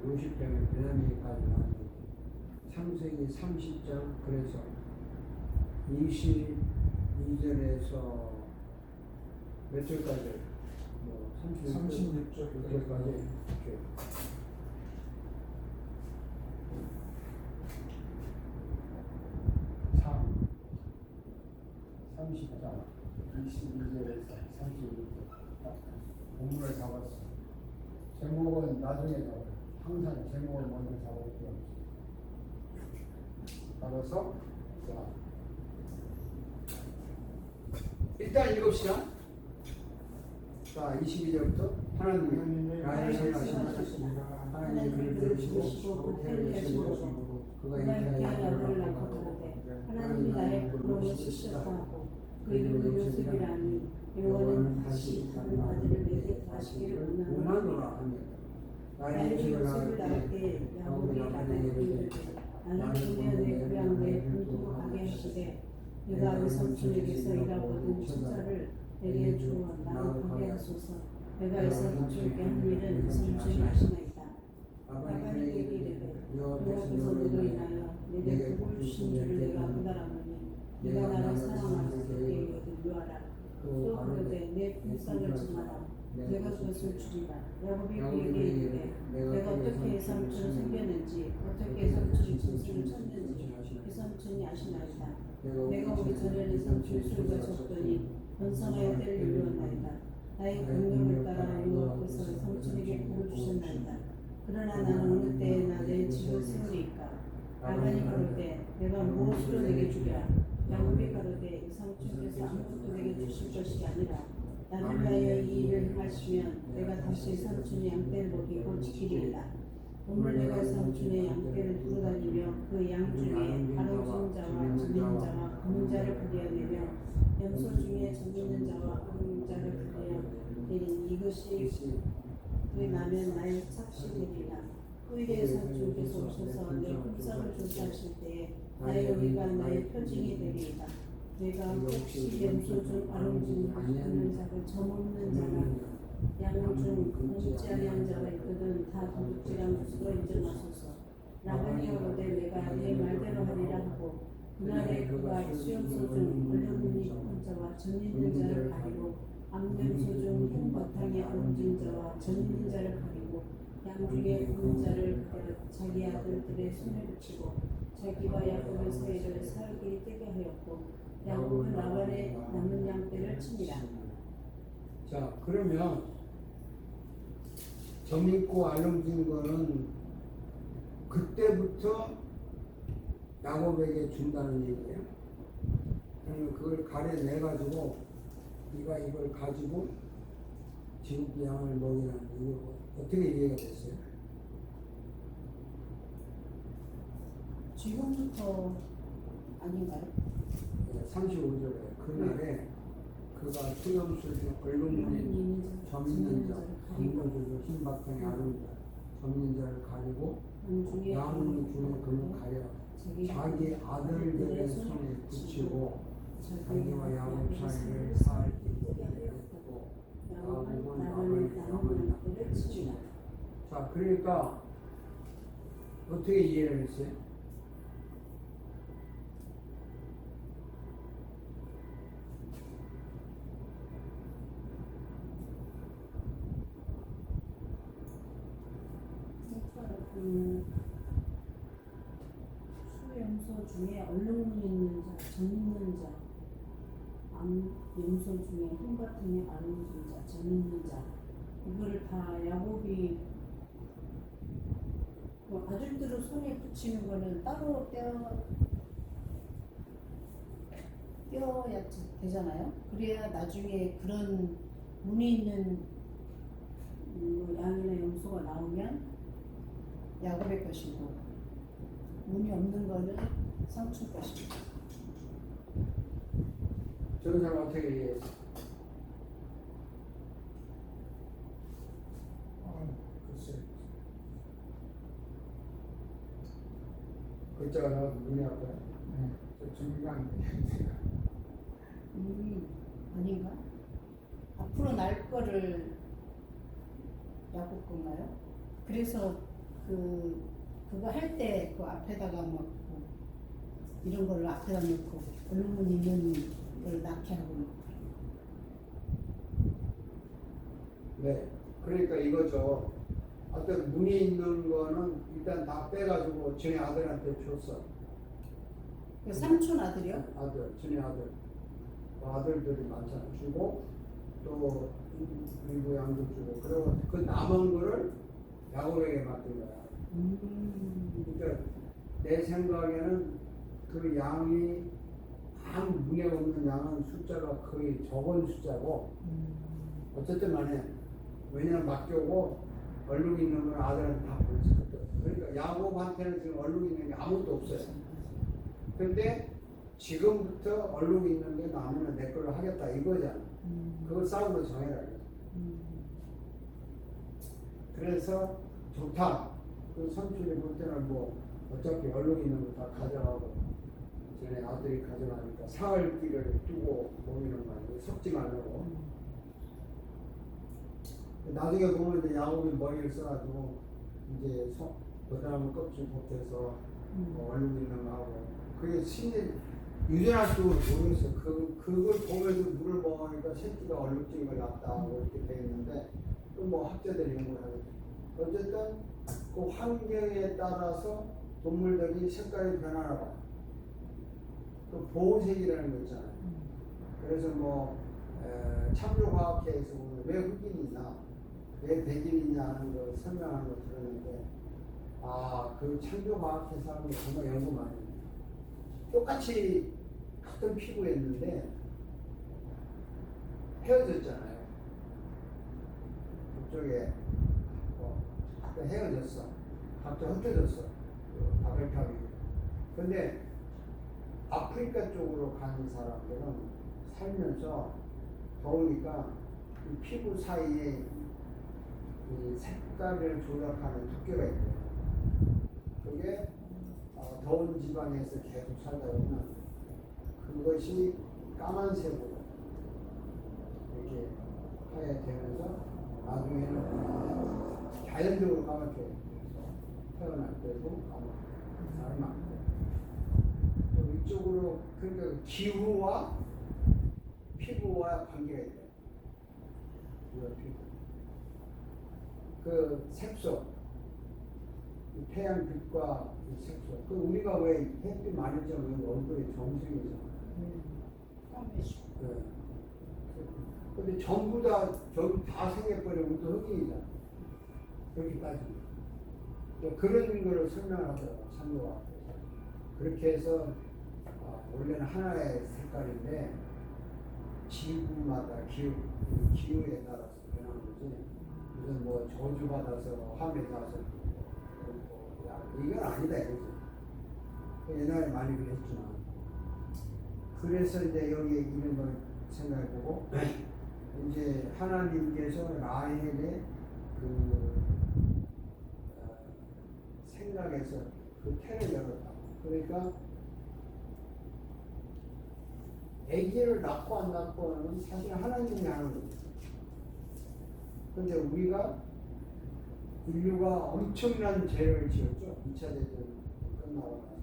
Speaker 1: 50장에 베냐민까지 나왔는데 창세기 30장 그래서 22절에서 몇 절까지? 뭐 36절까지 이렇게. 30장 22절에서 36절 본문을 잡았어. 제목은 나중에 잡아요. 항상 제목을 먼저 잡을 필요 없어. 잡아서 자 일단 읽읍시다. 자 22절부터 하나님이 나를 생각하시니라 하나님이 그를 들으시고 태를 여시고 그가 인자하여 너를 낳고
Speaker 2: 하나님이 나의 부름을 실시하고 그 이름은 요셉이라니 여호와는 다시 다른 아들을 내게 다시기를
Speaker 1: 원하노라 하며
Speaker 2: 나의 요셉을 낳을 때 야곱이 나에게 이르되 나는 주며 내 고향 내 본토로 가게 하시되 내가 외삼촌에게서 일하고 얻은 천사를 내게 주어 나로 가게 하소서. 내가 외삼촌에게 한 일은 외삼촌이 하시나이다. 아버지 내게 이르되 여호와께서 너로 인하여 내게 복을 주신 줄을 내가 깨달았노니 네가 나를 사랑하사 내게 유하라. 또 그러되 내 불쌍을 청하라. 내가 그것을 주리라. 야곱이 그에게 이르되 내가 어떻게 외삼촌을 섬겼는지 어떻게 외삼촌이 짐승을 쳤는지 외삼촌이 아시나이다. 내가 오기 전에는 외삼촌이 술과 졌더니 번성하여 때를 이루었나이다. 나의 공명을 따라 여호와께서 외삼촌에게 복을 주셨나이다. 그러나 나는 어느 때에나 내 집을 세우리이까. 라반이 가로되 내가 무엇으로 내게 주랴. 야곱이 가로되 외삼촌께서 아무것도 내게 주실 것이 아니라 나를 위하여 이 일을 행하시면 내가 다시 삼촌의 양떼를 먹이고 지키리이다. 오늘 내가 삼촌의 양떼를 두루다니며 그 양 중에 가로진 자와 젖 있는 자와 검은 자를 분리하내며 염소 중에 젖 있는 자와 어린 자를 분리하내니 이것이 그에 나면 나의 삭시되리라. 후일의 사주께서 오셔서 내 흠상을 조사하실 때에 나의 여기가 나의 표징이 되리이다. 내가 혹시 염소 중 아름진 하는 자를 저먹는 자나 양을 중 먹지 아니한 자가 있거든 다 도둑질한 것으로 인정하소서. 라반이 하거되 내가 내 말대로 하리라 하고 그날에 그가 수염소 중 얼룩무늬 입은 자와 전 있는 자를 가리고 암염소 중 흰 바탕에 얹은 자와 전 있는 자를 가리고 양 중에 없는 자를 가려 자기 아들들의 손에 붙이고 자기와 야곱의 사이를 살게 뜨게 하였고 야곱은 라반의 남은 양떼를 칩니다.
Speaker 1: 자, 그러면 점 있고 알롱진 거는 그때부터 야곱에게 준다는 얘기예요. 그러면 그걸 가려내 가지고 네가 이걸 가지고 지금 양을 먹이라는 이거 어떻게 이해가 됐어요?
Speaker 2: 지금부터 아닌가요?
Speaker 1: 35절에 그날에 그가 수염술 중 얼룩무늬 점 있는 자, 검거들도 흰 바탕에 아름다 점 있는 자를 가리고 양 중에 그를 가려 자기 아들들의 손에 붙이고 자기와 야곱 사이를 살게 했고 야곱은 남은 양떼를 치니라. 자, 그러니까 어떻게 이해를 했어요?
Speaker 2: 수염소 중에 얼룩무늬 있는 자, 전 있는 자, 암염소 중에 흰바탕에 아름진 자, 전 있는 자, 이거를 다 야곱이 아들들을 손에 붙이는 거는 따로 떼어야 되잖아요. 그래야 나중에 그런 무늬 있는 양이나 염소가 나오면 야곱의 것이고 무늬 없는 거는 삼촌 것입니다.
Speaker 1: 저는 잘 어떻게 이해해요?
Speaker 3: 글쎄.
Speaker 1: 글자가 나와서 눈이 아파요.
Speaker 3: 네, 저 준비가 안 돼.
Speaker 2: 아닌가? 앞으로 날 거를 야곱 건가요? 그래서 그거 할 때 그 앞에다가 막 이런 거를 앞에다 놓고 얼룩무늬 있는 걸 낳게 하고 놓고.
Speaker 1: 네, 그러니까 이거죠. 어떤 무늬 있는 거는 일단 다 빼가지고 전에 아들한테 줬어.
Speaker 2: 그 삼촌 아들이요?
Speaker 1: 아들, 전에 아들. 그 아들들이 많잖아. 주고 또 일부 양도 주고. 그리고 그 남은 거를 야곱에게 맡긴 거야. 그러니까 내 생각에는 그 양이 아무 문제 없는 양은 숫자가 거의 적은 숫자고 어쨌든 간에 왜냐면 맡겨고 얼룩 있는 건 아들한테 다 보냈거든. 그러니까 야곱한테는 지금 얼룩 있는 게 아무것도 없어요. 근데 지금부터 얼룩 있는 게 나면 내 걸로 하겠다 이거잖아. 그걸 싸움으로 정해라. 그래서 좋다. 그 삼촌이 볼 때는 뭐 어차피 얼룩 있는 거 다 가져가고 전에 아들이 가져가니까 사흘길을 두고 먹이는 거 아니고 섞지 말라고. 나중에 보면 이제 야곱이 머리를 써가지고 이제 그다음에 껍질 벗겨서 얼룩 있는 거 하고 그게 신이 유전할 줄 모르겠어. 그걸 보면서 물을 먹으니까 새끼가 얼룩진 걸 낳았다고 이렇게 돼 있는데 또 뭐 학자들이 연구를 하겠죠. 어쨌든 그 환경에 따라서 동물들이 색깔이 변하나 봐요. 그 보호색이라는 거 있잖아요. 그래서 뭐 참조과학회에서 보면 왜 흑인이 있나, 왜 백인이 있냐 하는 걸 설명하는 거 들었는데 그 참조과학회 사람이 정말 연구 많이 해요. 똑같이 같은 피부였는데 헤어졌잖아요. 그쪽에 헤어졌어. 갑자기 흩어졌어. 그 바벨탑이. 근데 아프리카 쪽으로 가는 사람들은 살면서 더우니까 이 피부 사이에 이 색깔을 조작하는 두께가 있대요. 그게 더운 지방에서 계속 살다 보면 그것이 까만색으로 이렇게 하게 되면서 나중에는 자연적으로 까맣게 태어날 때도 까맣게 사람이 많고 또 이쪽으로 그러니까 기후와 피부와 관계가 있대요. 기후와 피부. 그 색소, 이 태양빛과 이 색소. 그 우리가 왜 햇빛 많이 쬐면 얼굴에 정색이잖아요. 네. 근데 전부 다 생겨버리면 또 흑인이잖아. 그렇게 따지면. 그런 거를 설명하더라고, 참고가. 그렇게 해서 원래는 하나의 색깔인데 지구마다 기후에 따라서 변하는 거지. 무슨 뭐 저주받아서 함에 가서 이건 아니다 이거지. 옛날에 많이 그랬지만 그래서 이제 여기 이런 걸 생각해보고 이제 하나님께서 라헬의 그 생각에서 그 태를 열었다. 그러니까 아기를 낳고 안 낳고는 사실 하나님이 하는 거죠. 근데 우리가 인류가 엄청난 죄를 지었죠. 2차 대전이 끝나고 나서.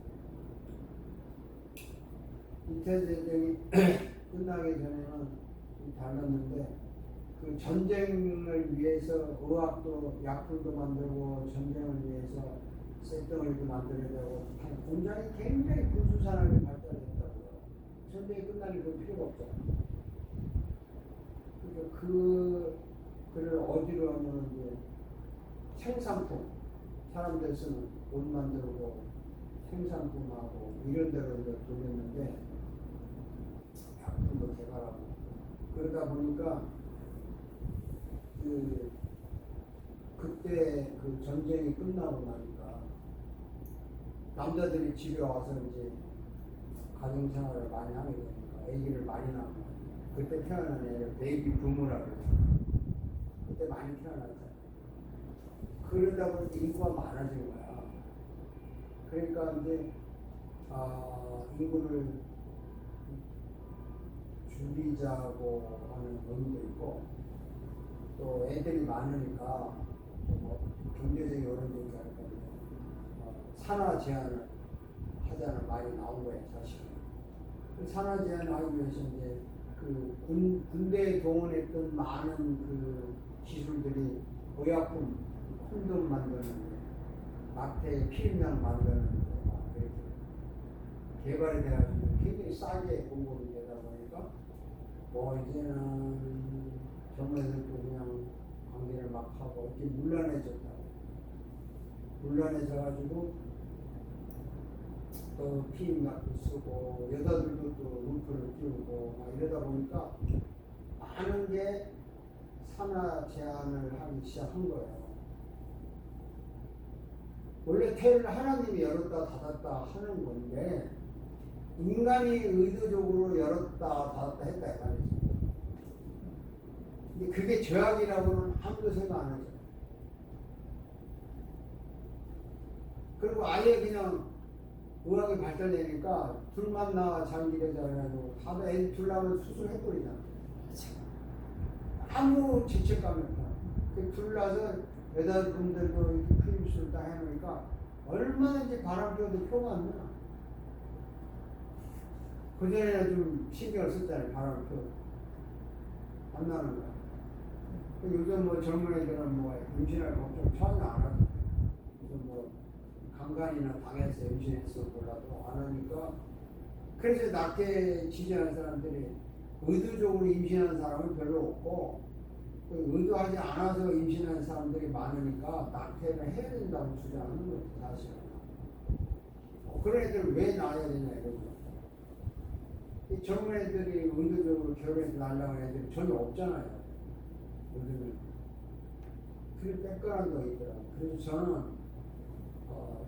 Speaker 1: 2차 대전이 끝나기 전에는 좀 달랐는데 그 전쟁을 위해서 의학도 약품도 만들고 전쟁을 위해서 쇳덩어리도 만들어야 되고 공장이 굉장히 군수산업이 발달했다고요. 전쟁이 끝나기 그 필요가 없잖아요. 그러니까 그를 어디로 하면 이제 생산품, 사람들 쓰는 옷 만들고 생산품하고 이런 데로 이제 돌렸는데 약품도 개발하고 그러다 보니까 그때 그 전쟁이 끝나고 나니까 남자들이 집에 와서 이제 가정생활을 많이 하게 되니까 아기를 많이 낳고 그때 태어난 애를 베이비 부모라고 그러잖아요. 그때 많이 태어났잖아요. 그러다 보니까 인구가 많아진 거야. 그러니까 이제 인구를 줄이자고 하는 의미도 있고 또 애들이 많으니까 뭐 경제적인 어려움도 있고 하니까 산화 제한을 하자는 말이 나온 거예요, 사실은. 그 산화 제한을 하기 위해서 이제 그 군대에 동원했던 많은 그 기술들이 의약품, 콘돔 만드는데, 낙태 피임약 만드는데, 이렇게 개발이 돼가지고 굉장히 싸게 공급이 되다 보니까, 뭐 이제는 젊은이들도 그냥 관계를 막 하고, 이렇게 문란해졌다고. 문란해져가지고, 또 피임약도 쓰고, 여자들도 또 rum프를 띄우고, 막 이러다 보니까, 많은 게 산화 제한을 하기 시작한 거예요. 원래 태를 하나님이 열었다 닫았다 하는 건데 인간이 의도적으로 열었다 닫았다 했다 이 말이죠. 근데 그게 죄악이라고는 아무도 생각 안 하죠. 그리고 아예 그냥 의학이 발달되니까 둘만 나와 장기를 잘해가지고 다들 애들 둘 나면 수술해버리잖아. 아무 죄책감이 없다. 둘 나서 여자분들도 이렇게 크림술 다 해놓으니까 얼마나 이제 바람 피워도 표가 안 나. 그전에는 좀 신경을 썼잖아요. 바람 피워도. 안 나는 거야. 요즘 뭐 젊은 애들은 뭐 임신할 걱정 전혀 안 하죠. 무슨 뭐 강간이나 당해서 임신했어 몰라도 안 하니까. 그래서 낙태 지지하는 사람들이 의도적으로 임신하는 사람은 별로 없고 의도하지 않아서 임신하는 사람들이 많으니까 낙태를 해야 된다고 주장하는 거지 사실은. 그런 애들 왜 낳아야 되냐 이거죠. 이 젊은 애들이 의도적으로 결혼해서 낳으려고 하는 애들이 전혀 없잖아요. 요즘은. 그게 뺏겨난 거 있더라고요. 그래서 저는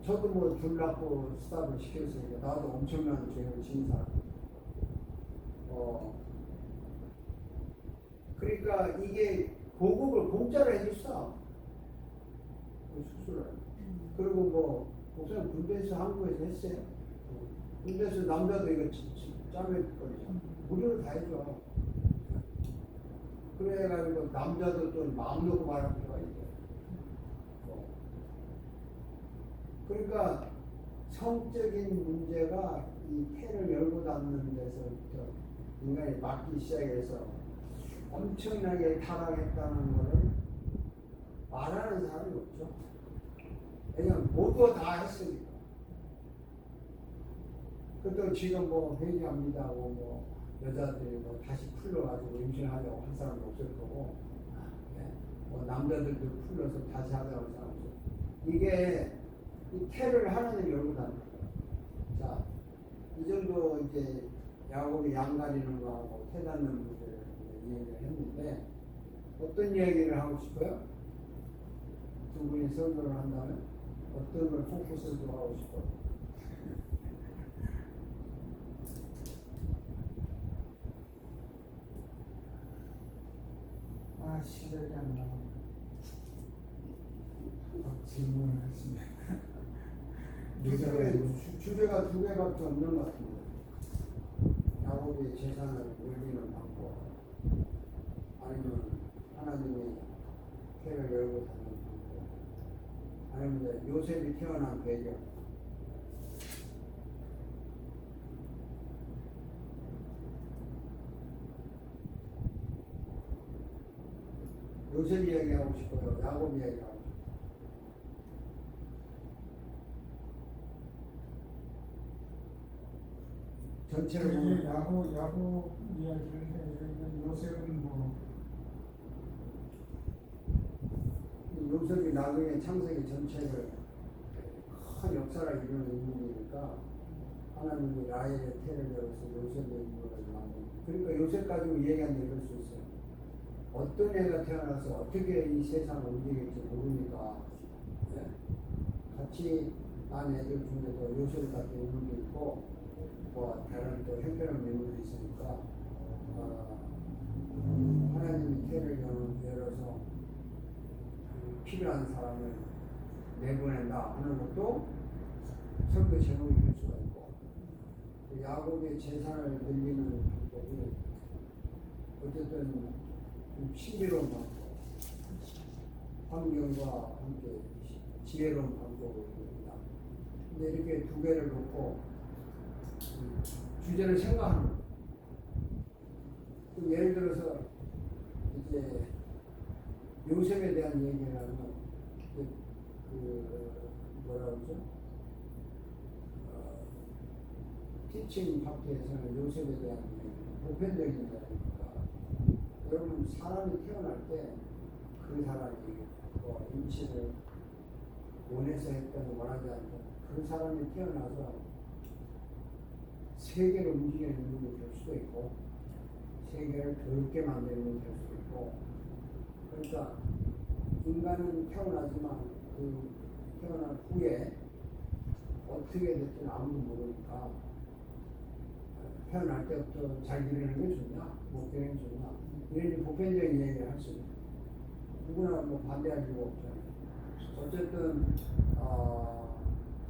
Speaker 1: 저도 뭐 둘 낳고 스탑을 시켰으니까 나도 엄청난 죄를 지은 사람이에요. 그러니까 이게 보급을 공짜로 해줬어. 그 수술을. 그리고 뭐 목사님 군대에서 한국에서 했어요. 군대에서 남자도 이거 짜매거리죠. 무료로 다 해줘. 그래가지고 남자도 또 마음 놓고 말할 필요가 있어요. 그러니까 성적인 문제가 이 폐를 열고 닫는 데서부터 인간이 막기 시작해서 엄청나게 타락했다는 것을 말하는 사람이 없죠. 왜냐면 모두 다 했으니까. 그것도 지금 뭐 회개합니다고 뭐 여자들이 뭐 다시 풀러가지고 임신하려고 한 사람도 없을 거고, 뭐 남자들도 풀러서 다시 하자고 한 사람도 없을 거고. 이게 이 태를 하나님 열고 다니는 거예요. 자, 이 정도 이제 야곱이 양 가리는 거하고 태 닫는 문제를 이야기를 했는데, 어떤 얘기를 하고 싶어요? 두 분이 설교를 한다면 어떤 걸 포커스로 하고 싶어요?
Speaker 3: 시작이 안 나와. 질문을 하시네.
Speaker 1: 주제가 두 개밖에 없는 것 같습니다. 야곱의 재산을 올리는 방법, 아니면 하나님의 태를 열고 닫는 방법, 아니면 요셉이 태어난 배경. 요셉 이야기하고 싶어요? 야곱 이야기하고 싶어요? 전체를 보면
Speaker 3: 야곱 이야기를 해. 요셉은 뭐
Speaker 1: 요셉이 나중에 창세기 전체를 큰 역사를 이루는 인물이니까 하나님이 라헬의 태를 열어서 요셉의 인물을 만든. 그러니까 요셉 가지고 이야기한 얘기를 수 있어요. 어떤 애가 태어나서 어떻게 이 세상을 움직일지 모르니까, 네? 같이 난 애들 중에도 요셉 같은 인물도 있고 뭐 다른 또 형편없는 인물도 있으니까 하나님이 태를 열어서 필요한 사람을 내보낸다 하는 것도 설교 제목이 될 수가 있고, 야곱의 재산을 늘리는 방법이 어쨌든 좀 신비로운 방법, 환경과 함께 지혜로운 방법입니다. 근데 이렇게 두 개를 놓고 주제를 생각하는 거예요. 예를 들어서 이제 요셉에 대한 얘기를 하면 뭐라 그러죠? 티칭 파트에서는 요셉에 대한 보편적인 이야기니까, 여러분 사람이 태어날 때 그 사람이 뭐 임신을 원해서 했던 원하지 않던 그 사람이 태어나서 세계를 움직이는 인물이 될 수도 있고 세계를 더럽게 만드는 인물이 될 수도 있고, 그러니까 인간은 태어나지만 그 태어난 후에 어떻게 될지는 아무도 모르니까 태어날 때부터 잘 기르는 게 좋냐, 못 기르는 게 좋냐, 이런 보편적인 얘기를 할 수 있는. 누구나 뭐 반대할 이유가 없잖아요. 어쨌든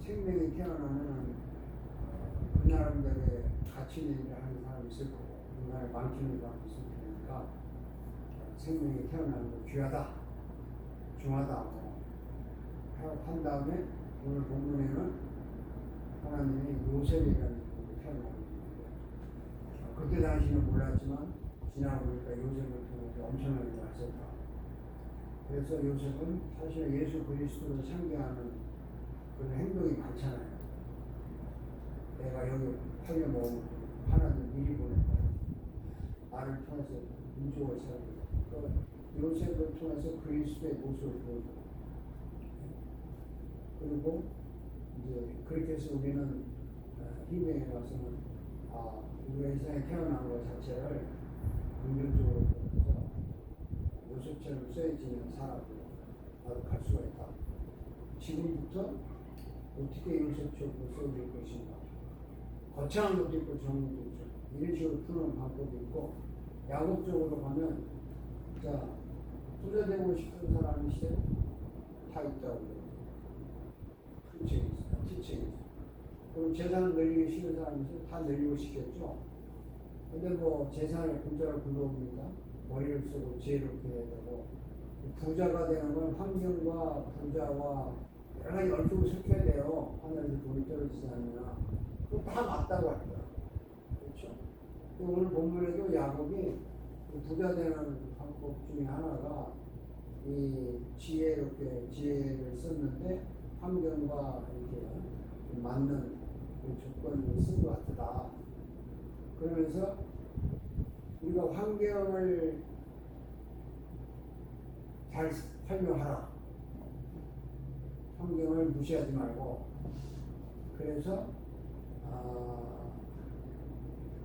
Speaker 1: 생명이 태어나면 그 나름대로의 가치 있는 일을 하는 사람이 있을 거고 인간을 망치는 사람이 있을 테니까 생명이 태어나는 거 귀하다, 중하다 한 다음에 오늘 본문에는 하나님이 요셉이라는 분이 태어나는데, 그때 당시는 몰랐지만 지나고 보니까 요셉을 통해서 엄청나게 왔었다. 그래서 요셉은 사실 예수 그리스도를 상징하는 그런 행동이 많잖아요. 내가 여기 팔려먹은 하나님 미리 보냈다. 나를 통해서 민족을 세우고, 요셉을 통해서 그리스도의 모습을 보여줘. 그리고 이제 그렇게 해서 우리는 희명에 가서는 우리가 이 세상에 태어난 것 자체를 긍정적으로 보면서 요셉처럼 써있지는 사람으로 나도 갈 수가 있다. 지금부터 어떻게 요셉처럼 써질 것인가. 거창한 것도 있고 정의도 있죠. 이런 식으로 푸는 방법이 있고, 야곱 쪽으로 가면 자 부자 되고 싶은 사람이시죠? 다 있다고 특징이 있어요. 특징이 있어요. 그럼 재산을 늘리기 싫은 사람이 있어요? 다 늘리고 싶겠죠. 근데 뭐 재산을 공짜로 불러옵니다. 머리를 쓰고 지혜롭게 해야 되고 부자가 되는 건 환경과 부자와 여러 가지 얽히고 섞여야 돼요. 하늘에서 돈이 떨어지지 않느냐. 그거 다 맞다고 할 거야. 그렇죠? 오늘 본문에도 야곱이 그 부자 되는 방법 중에 하나가 이 지혜롭게 지혜를 썼는데 환경과 이렇게 맞는 그 조건을 쓴 것 같다. 그러면서 우리가 환경을 잘 활용하라. 환경을 무시하지 말고. 그래서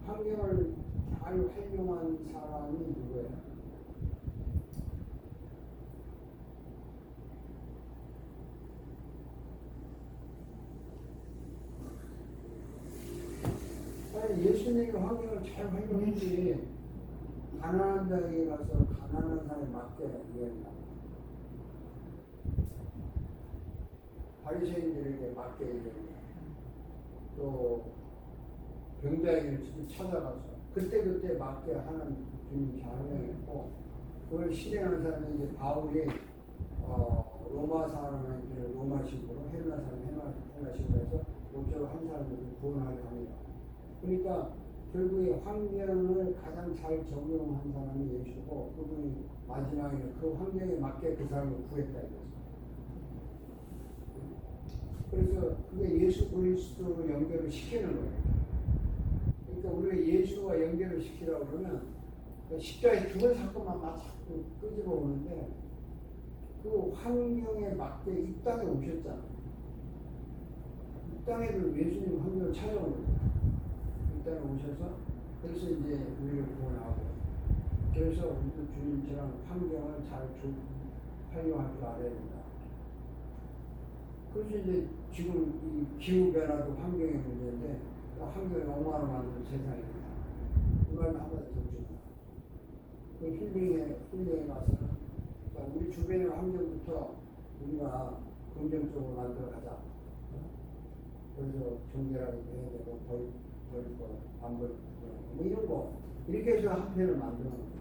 Speaker 1: 환경을 잘 활용한 사람이 누구예요? 아니, 예수님이 환경을 잘 활용했지. 가난한 자에게 가서 가난한 사람에 맞게 이해한다. 바리새인들에게 맞게 이해한다. 또 병자에게 직접 찾아가서 그때 맞게 하는 주님이 잘 활용했고, 그걸 실행하는 사람이 이제 바울이 로마 사람한테 로마식으로 헬라 사람 헬라식으로 해서 목적으로 한 사람을 구원하게 합니다. 그러니까 결국에 환경을 가장 잘 적용한 사람이 예수고, 그분이 마지막에 그 환경에 맞게 그 사람을 구했다 이거죠. 그래서 그게 예수 그리스도로 연결을 시키는 거예요. 그러니까 우리가 예수와 연결을 시키라고 그러면 십자가에 죽은 사건만 막 자꾸 끄집어 오는데 그 환경에 맞게 이 땅에 오셨잖아요. 이 땅에도 예수님 환경을 찾아온 거예요. 이 땅에 오셔서 그래서 이제 우리를 구원하고, 그래서 우리도 주님처럼 환경을 잘 활용할 줄 알아야 된다. 그래서 이제 지금 이 기후변화도 환경의 문제인데 환경을 엉망으로 만드는 세상입니다. 이걸 한번 더 줍니다. 그 힐링에 가서는 우리 주변의 환경부터 우리가 긍정적으로 만들어 가자. 그래서 정결하게 해야 되고 버릴 거, 안 버릴 거, 뭐 이런 거 이렇게 해서 한 편을 만드는 거예요.